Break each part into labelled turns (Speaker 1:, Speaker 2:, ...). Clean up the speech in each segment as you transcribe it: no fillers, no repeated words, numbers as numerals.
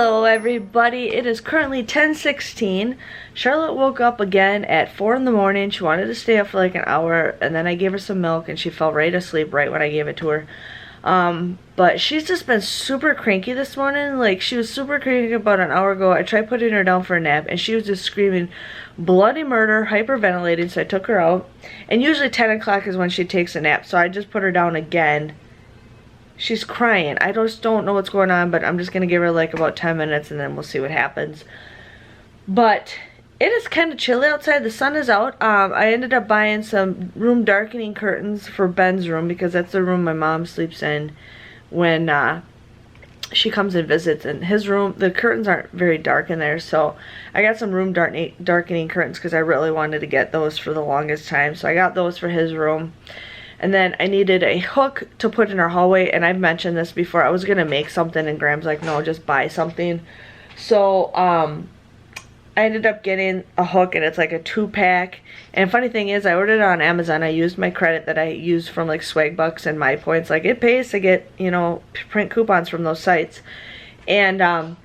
Speaker 1: Hello everybody, it is currently 10:16. Charlotte woke up again at 4 in the morning. She wanted to stay up for like an hour, and then I gave her some milk and she fell right asleep right when I gave it to her. But she's just been super cranky this morning. Like, she was super cranky about an hour ago. I tried putting her down for a nap and she was just screaming bloody murder, hyperventilating, so I took her out. And usually 10 o'clock is when she takes a nap, so I just put her down again. She's crying. I just don't know what's going on, but I'm just going to give her like about 10 minutes and then we'll see what happens. But it is kind of chilly outside. The sun is out. I ended up buying some room darkening curtains for Ben's room because that's the room my mom sleeps in when she comes and visits. And his room, the curtains aren't very dark in there, so I got some room darkening curtains because I really wanted to get those for the longest time. So I got those for his room. And then I needed a hook to put in our hallway, and I've mentioned this before. I was going to make something, and Graham's like, no, just buy something. So, I ended up getting a hook, and it's like a 2-pack. And funny thing is, I ordered it on Amazon. I used my credit that I used from, like, Swag Bucks and My Points. Like, it pays to get, you know, print coupons from those sites. And,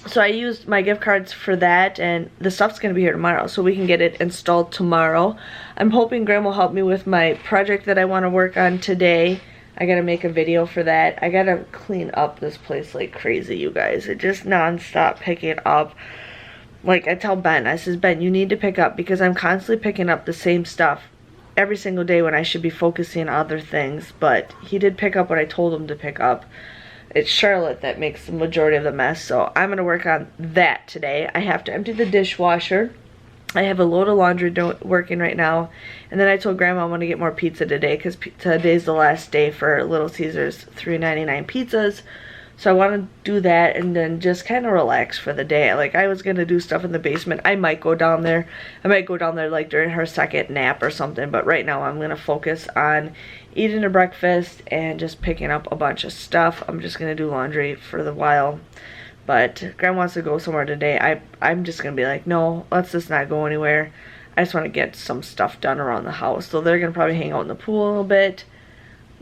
Speaker 1: so I used my gift cards for that, and the stuff's going to be here tomorrow, so we can get it installed tomorrow. I'm hoping Graham will help me with my project that I want to work on today. I got to make a video for that. I got to clean up this place like crazy, you guys. It just non-stop picking up. Like, I tell Ben, I says, Ben, you need to pick up, because I'm constantly picking up the same stuff every single day when I should be focusing on other things. But he did pick up what I told him to pick up. It's Charlotte that makes the majority of the mess, so I'm going to work on that today. I have to empty the dishwasher. I have a load of laundry working right now. And then I told Grandma I want to get more pizza today, because today's the last day for Little Caesars $3.99 pizzas. So I want to do that and then just kind of relax for the day. Like, I was going to do stuff in the basement. I might go down there. I might go down there like during her second nap or something. But right now I'm going to focus on eating a breakfast and just picking up a bunch of stuff. I'm just going to do laundry for the while. But Grandma wants to go somewhere today. I'm just going to be like, no, let's just not go anywhere. I just want to get some stuff done around the house. So they're going to probably hang out in the pool a little bit,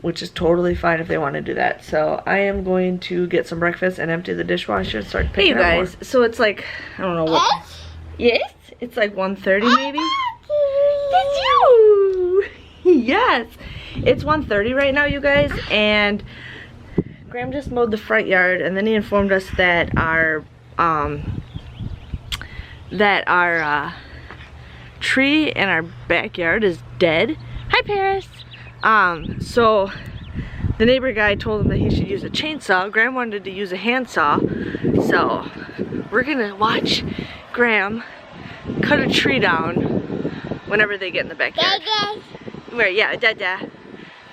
Speaker 1: which is totally fine if they want to do that. So I am going to get some breakfast and empty the dishwasher and start picking up more. Hey you guys, so it's like, I don't know what. Yes? It's like 1:30 maybe? Did you? Yes. It's 1:30 right now, you guys, and Graham just mowed the front yard, and then he informed us that our tree in our backyard is dead. Hi, Paris. So the neighbor guy told him that he should use a chainsaw. Graham wanted to use a handsaw, so we're gonna watch Graham cut a tree down whenever they get in the backyard. Where? Yeah, Dada.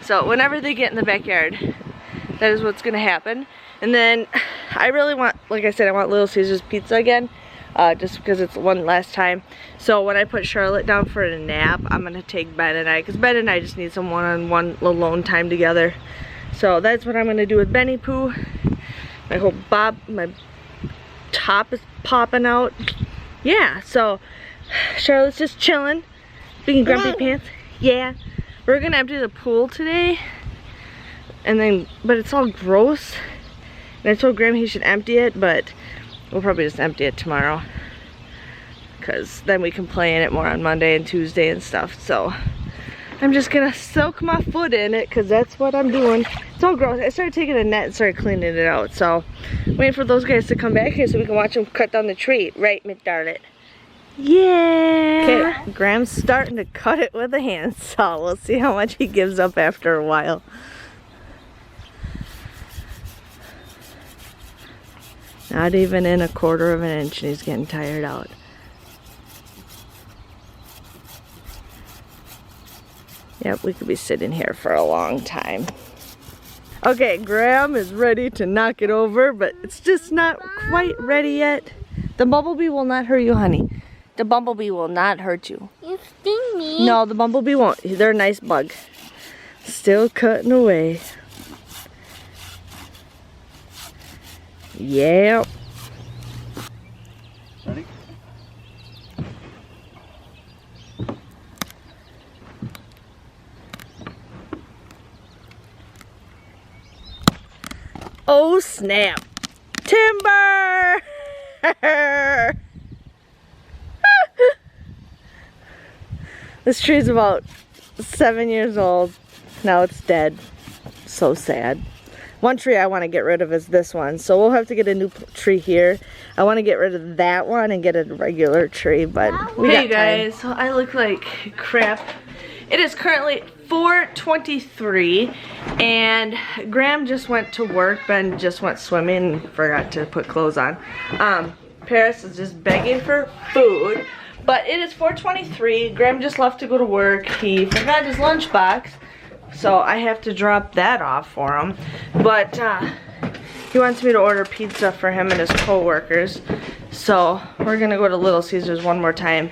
Speaker 1: So whenever they get in the backyard, that is what's gonna happen. And then I really want, like I said, I want Little Caesars pizza again. Just because it's one last time. So when I put Charlotte down for a nap, I'm going to take Ben and I, because Ben and I just need some one-on-one alone time together. So that's what I'm going to do with Benny Pooh. My whole my top is popping out. Yeah, so Charlotte's just chilling, being grumpy pants. Yeah, we're going to empty the pool today. And then, but it's all gross. And I told Graham he should empty it, but we'll probably just empty it tomorrow, because then we can play in it more on Monday and Tuesday and stuff. So I'm just gonna soak my foot in it, because that's what I'm doing. It's all gross. I started taking a net and started cleaning it out. So waiting for those guys to come back here so we can watch them cut down the tree. Right, Miss Darlet? Yeah. Okay, Graham's starting to cut it with a handsaw. We'll see how much he gives up after a while. Not even in 1/4 of an inch, and he's getting tired out. Yep, we could be sitting here for a long time. Okay, Graham is ready to knock it over, but it's just not quite ready yet. The bumblebee will not hurt you, honey. The bumblebee will not hurt you.
Speaker 2: You sting me.
Speaker 1: No, the bumblebee won't. They're a nice bug. Still cutting away. Yep.
Speaker 3: Ready?
Speaker 1: Oh snap. Timber! This tree's about 7 years old. Now it's dead. So sad. One tree I want to get rid of is this one, so we'll have to get a new tree here. I want to get rid of that one and get a regular tree, but we got time. Hey guys, so I look like crap. It is currently 4:23 and Graham just went to work. Ben just went swimming and forgot to put clothes on. Paris is just begging for food, but it is 4:23. Graham just left to go to work. He forgot his lunchbox, so I have to drop that off for him. But he wants me to order pizza for him and his co-workers. So we're gonna go to Little Caesars one more time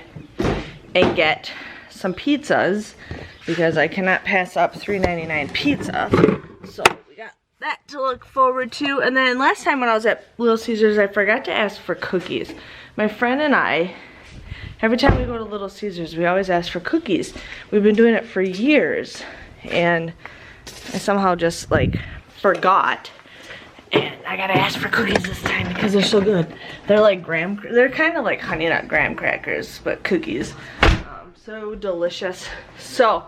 Speaker 1: and get some pizzas because I cannot pass up $3.99 pizza. So we got that to look forward to. And then last time when I was at Little Caesars, I forgot to ask for cookies. My friend and I, every time we go to Little Caesars, we always ask for cookies. We've been doing it for years. And I somehow just like forgot, and I gotta ask for cookies this time because they're so good. They're like they're kind of like Honey Nut graham crackers, but cookies. So delicious. So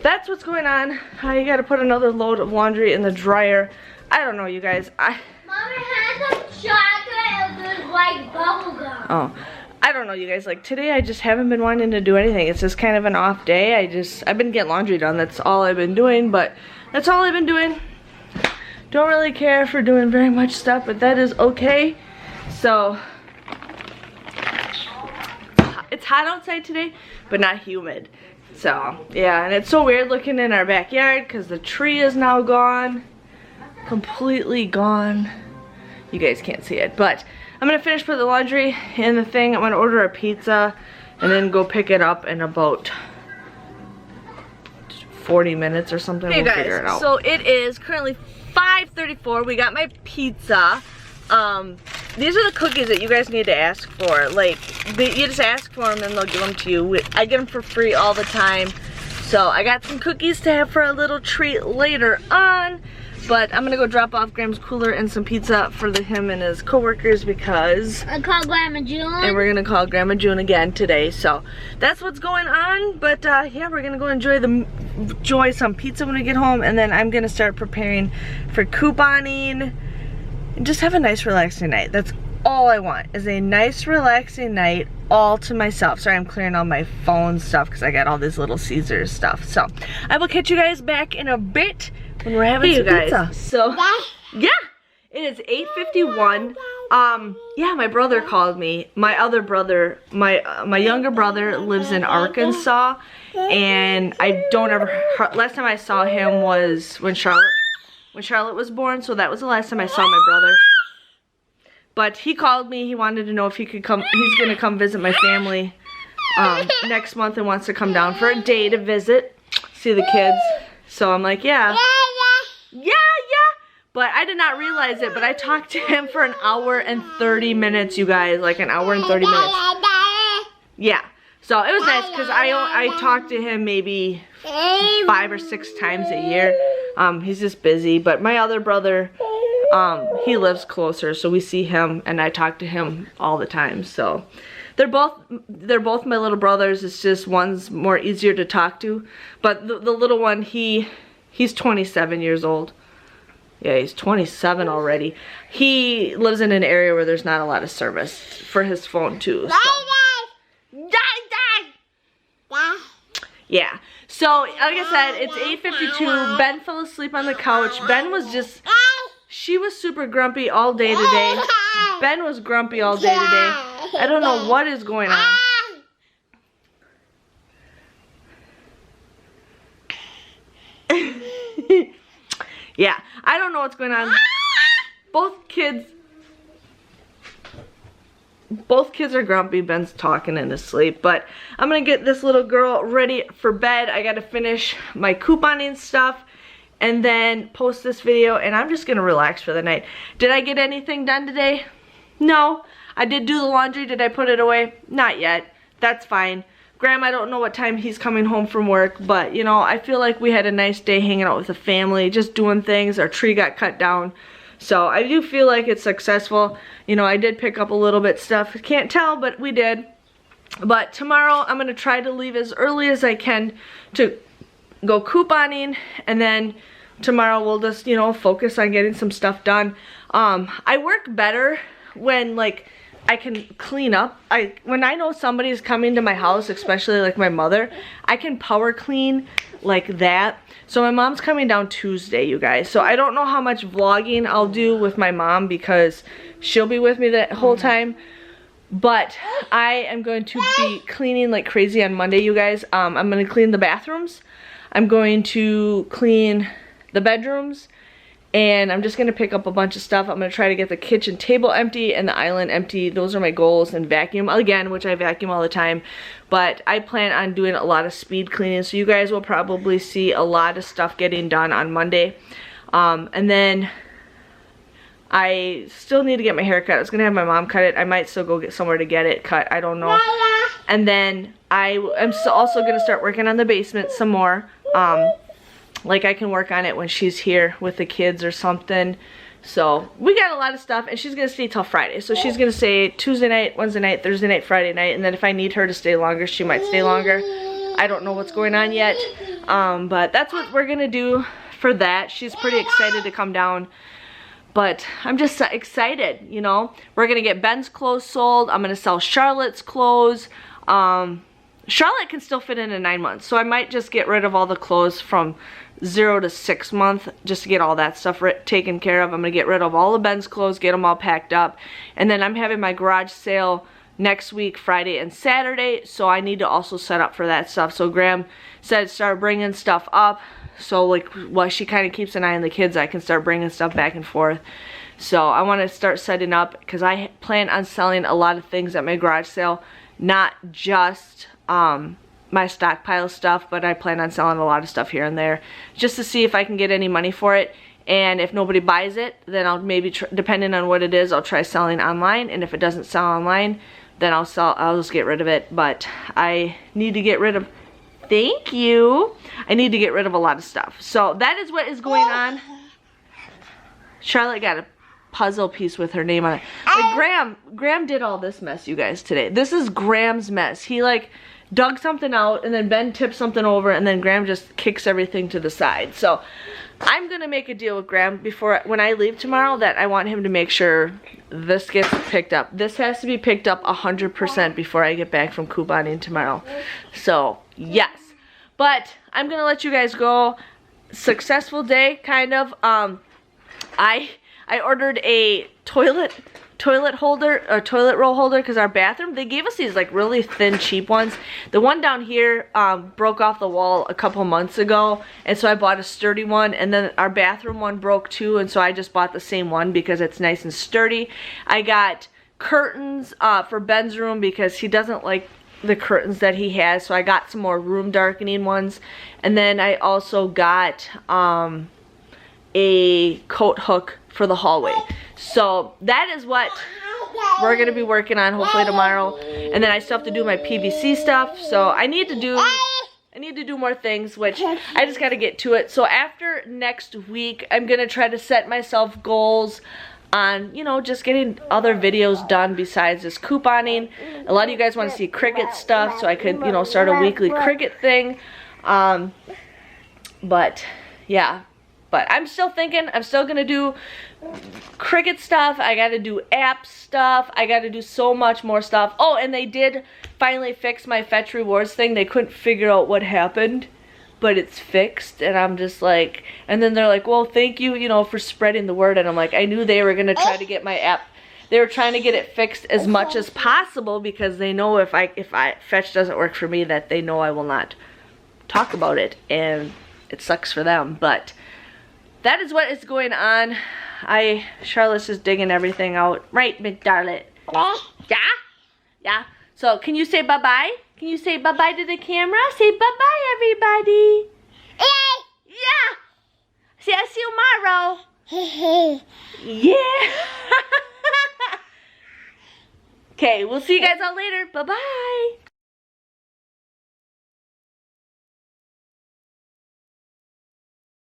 Speaker 1: that's what's going on. I gotta put another load of laundry in the dryer. I don't know, you guys.
Speaker 2: Mommy had some chocolate and there's like bubble gum.
Speaker 1: Oh. I don't know, you guys, like today I just haven't been wanting to do anything. It's just kind of an off day. I've been getting laundry done. That's all I've been doing, but that's all I've been doing. Don't really care for doing very much stuff, but that is okay. So it's hot outside today, but not humid. So yeah, and it's so weird looking in our backyard because the tree is now gone, completely gone. You guys can't see it, but I'm gonna finish putting the laundry in the thing. I'm gonna order a pizza and then go pick it up in about 40 minutes or something. Hey, we'll figure it out. So it is currently 5:34. We got my pizza. These are the cookies that you guys need to ask for. Like, you just ask for them and they'll give them to you. I get them for free all the time. So I got some cookies to have for a little treat later on. But I'm gonna go drop off Graham's cooler and some pizza for him and his co-workers because
Speaker 2: I call Grandma June.
Speaker 1: And we're gonna call Grandma June again today. So that's what's going on. But yeah, we're gonna go enjoy some pizza when we get home, and then I'm gonna start preparing for couponing and just have a nice relaxing night. That's all I want, is a nice relaxing night all to myself. Sorry, I'm clearing all my phone stuff because I got all this Little Caesars stuff. So I will catch you guys back in a bit when we're having some pizza. So yeah, it is 8:51. Yeah, my brother called me. My other brother, my younger brother lives in Arkansas, and I don't ever. Last time I saw him was when Charlotte was born. So that was the last time I saw my brother. But he called me. He wanted to know if he could come. He's gonna come visit my family next month and wants to come down for a day to visit, see the kids. So I'm like, yeah. But I did not realize it, but I talked to him for an hour and 30 minutes, you guys. Like an hour and 30 minutes. Yeah. So it was nice because I talk to him maybe 5 or 6 times a year. He's just busy. But my other brother, he lives closer, so we see him and I talk to him all the time. So they're both my little brothers. It's just one's more easier to talk to. But the little one, he's 27 years old. Yeah, he's 27 already. He lives in an area where there's not a lot of service for his phone too. So. Yeah. So, like I said, it's 8:52. Ben fell asleep on the couch. Ben was just, she was super grumpy all day today. Ben was grumpy all day today. I don't know what is going on. Yeah, I don't know what's going on. Both kids are grumpy. Ben's talking in his sleep, but I'm gonna get this little girl ready for bed. I gotta finish my couponing stuff and then post this video, and I'm just gonna relax for the night. Did I get anything done today? No. I did do the laundry. Did I put it away? Not yet. That's fine. Graham, I don't know what time he's coming home from work, but you know, I feel like we had a nice day hanging out with the family, just doing things. Our tree got cut down, So I do feel like it's successful. You know, I did pick up a little bit stuff. Can't tell, but we did. But tomorrow I'm going to try to leave as early as I can to go couponing, and then tomorrow we'll just, you know, focus on getting some stuff done. I work better when, like, I can clean up. When I know somebody's coming to my house, especially like my mother, I can power clean like that. So my mom's coming down Tuesday, you guys. So I don't know how much vlogging I'll do with my mom because she'll be with me that whole time. But I am going to be cleaning like crazy on Monday, you guys. I'm going to clean the bathrooms. I'm going to clean the bedrooms. And I'm just going to pick up a bunch of stuff. I'm going to try to get the kitchen table empty and the island empty. Those are my goals. And vacuum again, which I vacuum all the time. But I plan on doing a lot of speed cleaning. So you guys will probably see a lot of stuff getting done on Monday. And then I still need to get my hair cut. I was going to have my mom cut it. I might still go get somewhere to get it cut. I don't know. And then I am also going to start working on the basement some more. Like I can work on it when she's here with the kids or something. So we got a lot of stuff, and she's gonna stay till Friday. So she's gonna stay Tuesday night, Wednesday night, Thursday night, Friday night, and then if I need her to stay longer, she might stay longer. I don't know what's going on yet, but that's what we're gonna do for that. She's pretty excited to come down, but I'm just excited, you know. We're gonna get Ben's clothes sold. I'm gonna sell Charlotte's clothes. Charlotte can still fit in 9 months, so I might just get rid of all the clothes from 0 to 6 month just to get all that stuff taken care of. I'm gonna get rid of all of Ben's clothes, get them all packed up, and then I'm having my garage sale next week, Friday and Saturday, so I need to also set up for that stuff. So Graham said start bringing stuff up, so like while she kind of keeps an eye on the kids, I can start bringing stuff back and forth. So I want to start setting up because I plan on selling a lot of things at my garage sale, not just my stockpile stuff, but I plan on selling a lot of stuff here and there just to see if I can get any money for it. And if nobody buys it, then I'll maybe depending on what it is, I'll try selling online, and if it doesn't sell online, then I'll just get rid of it. But I need to get rid of, thank you, I need to get rid of a lot of stuff. So that is what is going on. Charlotte got a puzzle piece with her name on it. Like Graham did all this mess, you guys, today. This is Graham's mess. He like dug something out, and then Ben tipped something over, and then Graham just kicks everything to the side. So I'm gonna make a deal with Graham when I leave tomorrow that I want him to make sure this gets picked up. This has to be picked up 100% before I get back from couponing tomorrow. So yes, but I'm gonna let you guys go. Successful day, kind of. I ordered a toilet holder, or toilet roll holder, because our bathroom, they gave us these like really thin cheap ones. The one down here broke off the wall a couple months ago, and so I bought a sturdy one, and then our bathroom one broke too, and so I just bought the same one because it's nice and sturdy. I got curtains for Ben's room because he doesn't like the curtains that he has, so I got some more room darkening ones. And then I also got a coat hook for the hallway. So that is what we're gonna be working on hopefully tomorrow. And then I still have to do my PVC stuff, so I need to do more things, which I just gotta get to it. So after next week, I'm gonna try to set myself goals on, you know, just getting other videos done besides this couponing. A lot of you guys want to see Cricut stuff, so I could, you know, start a weekly Cricut thing. But yeah, but I'm still thinking, I'm still gonna do Cricut stuff. I gotta do app stuff. I gotta do so much more stuff. Oh, and they did finally fix my Fetch Rewards thing. They couldn't figure out what happened, but it's fixed. And I'm just like, and then they're like, well, thank you, you know, for spreading the word. And I'm like, I knew they were gonna try to get my app. They were trying to get it fixed as much as possible because they know if Fetch doesn't work for me, that they know I will not talk about it, and it sucks for them. But that is what is going on. Charlotte's just digging everything out. Right, Miss Darlet? Yeah? Yeah? So, can you say bye-bye? Can you say bye-bye to the camera? Say bye-bye, everybody. Yeah! See, I'll see you tomorrow. Yeah! Okay, we'll see you guys all later. Bye-bye.